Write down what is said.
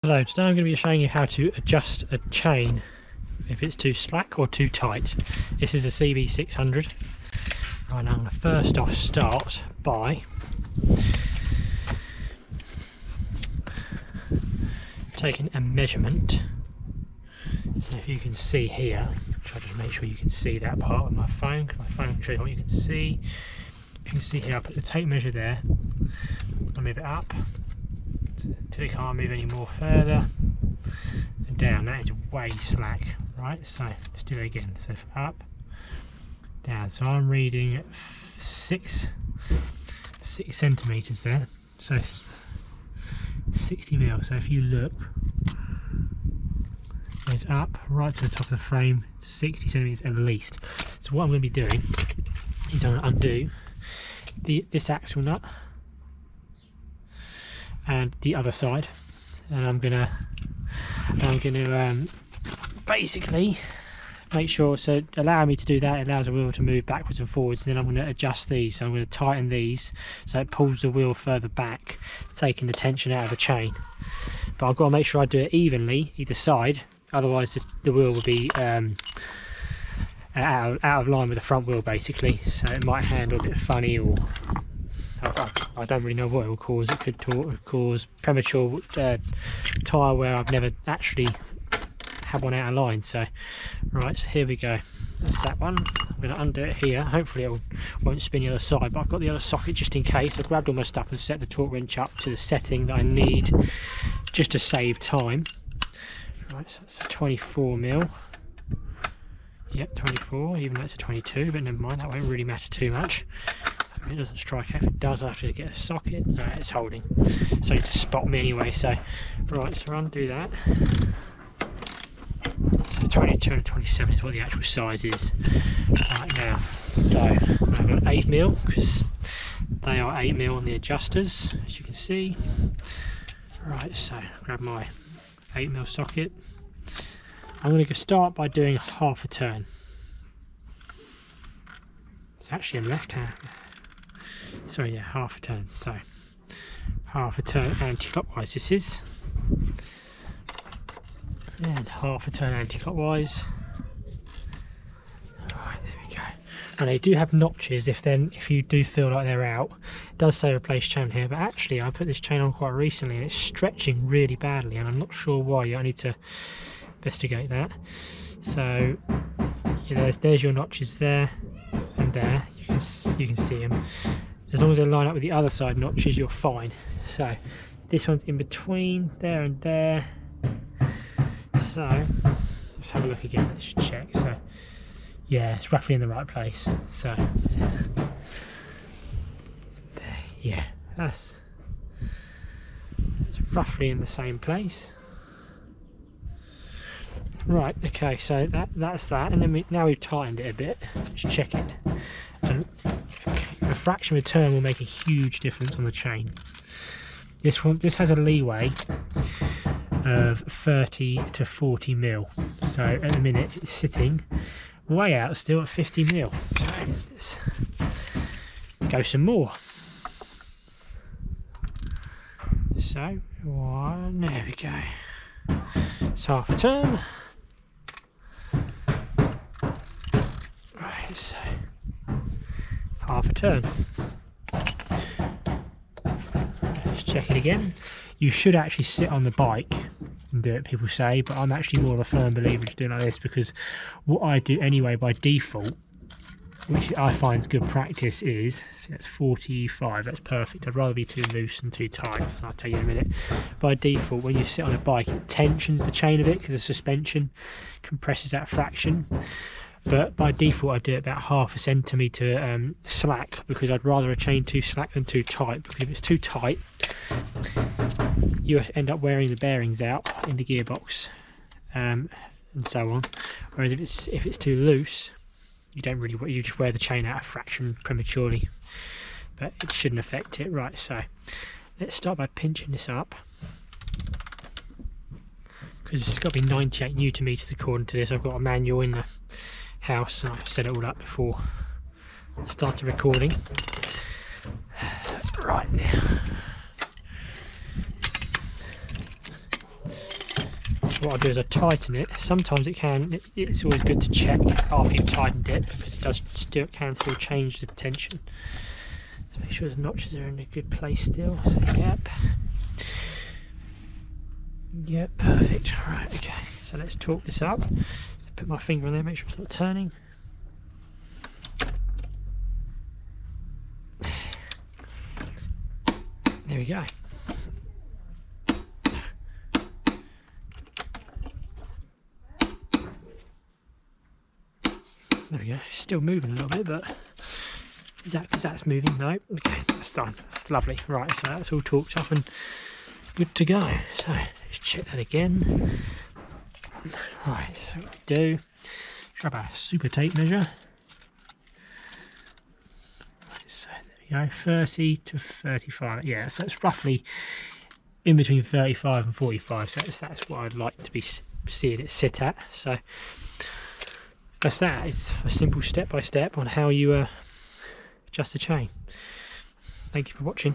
Hello, today I'm going to be showing you how to adjust a chain if it's too slack or too tight. This is a CB600. Right, now I'm going to first off start by taking a measurement. So if you can see here, try to make sure you can see that part of my phone, because my phone can show you what you can see. If you can see here, I put the tape measure there, I'll move it up until it can't move any more further, and down. That is way slack, right? So let's do that again. So up, down. So I'm reading 6 centimeters there, so 60 mil. So if you look, it goes up right to the top of the frame to 60 centimeters at least. So what I'm going to be doing is I'm going to undo this axle nut and the other side, and I'm gonna basically make sure, so allow me to do that. It allows the wheel to move backwards and forwards. Then I'm going to adjust these, so I'm going to tighten these so it pulls the wheel further back, taking the tension out of the chain. But I've got to make sure I do it evenly either side, otherwise the wheel will be out of line with the front wheel basically, so it might handle a bit funny, or I don't really know what it will cause. It could cause premature tyre wear. I've never actually had one out of line. So right, so here we go, that's that one. I'm going to undo it here, hopefully it won't spin the other side, but I've got the other socket just in case. I've grabbed all my stuff and set the torque wrench up to the setting that I need just to save time. Right, so that's a 24 mil. Yep, 24, even though it's a 22, but never mind, that won't really matter too much. It doesn't strike out. If it does, I have to get a socket. No, it's holding. So you just spot me anyway. So, right, so undo that. So 22 and 27 is what the actual size is right now. So I've got 8 mil because they are 8 mil on the adjusters, as you can see. Right, so grab my 8 mil socket. I'm going to start by doing half a turn. It's actually a left hand. Sorry, yeah, half a turn. So half a turn anti-clockwise this is, and half a turn anti-clockwise. Alright, there we go. And they do have notches if you do feel like they're out. It does say replace chain here, but actually I put this chain on quite recently and it's stretching really badly, and I'm not sure why. I need to investigate that. So yeah, there's your notches there and there. You can see them. As long as they line up with the other side notches, you're fine. So this one's in between there and there. So let's have a look again. Let's check. So yeah, it's roughly in the right place. So yeah, that's roughly in the same place. Right, okay, so that's that, and then now we've tightened it a bit. Let's check it. And a fraction of a turn will make a huge difference on the chain. This has a leeway of 30 to 40 mil. So at the minute it's sitting way out still at 50 mil. So let's go some more. So one, there we go. So half a turn. Right, so half a turn. Let's check it again. You should actually sit on the bike and do it, people say, but I'm actually more of a firm believer to do it like this, because what I do anyway by default, which I find is good practice, is, see, that's 45, that's perfect. I'd rather be too loose than too tight, I'll tell you in a minute. By default, when you sit on a bike, it tensions the chain a bit because the suspension compresses that fraction. But by default I do it about half a centimetre slack, because I'd rather a chain too slack than too tight, because if it's too tight you end up wearing the bearings out in the gearbox and so on, whereas if it's too loose you just wear the chain out a fraction prematurely, but it shouldn't affect it. Right, so let's start by pinching this up, because it's got to be 98 Newton meters according to this. I've got a manual in the house and I've set it all up before I started recording. Right now, what I do is I tighten it. Sometimes it's always good to check after you've tightened it, because it can still change the tension. So make sure the notches are in a good place still. So, yep, perfect. Right, okay, so let's torque this up. Put my finger on there, make sure it's not turning. There we go. There we go. Still moving a little bit, but is that because that's moving? No. Okay, that's done. That's lovely. Right, so that's all torqued up and good to go. So let's check that again. Right, so what we do, grab a super tape measure. So there we go, 30 to 35. Yeah, so it's roughly in between 35 and 45. So that's what I'd like to be seeing it sit at. So that's that. It's a simple step by step on how you adjust the chain. Thank you for watching.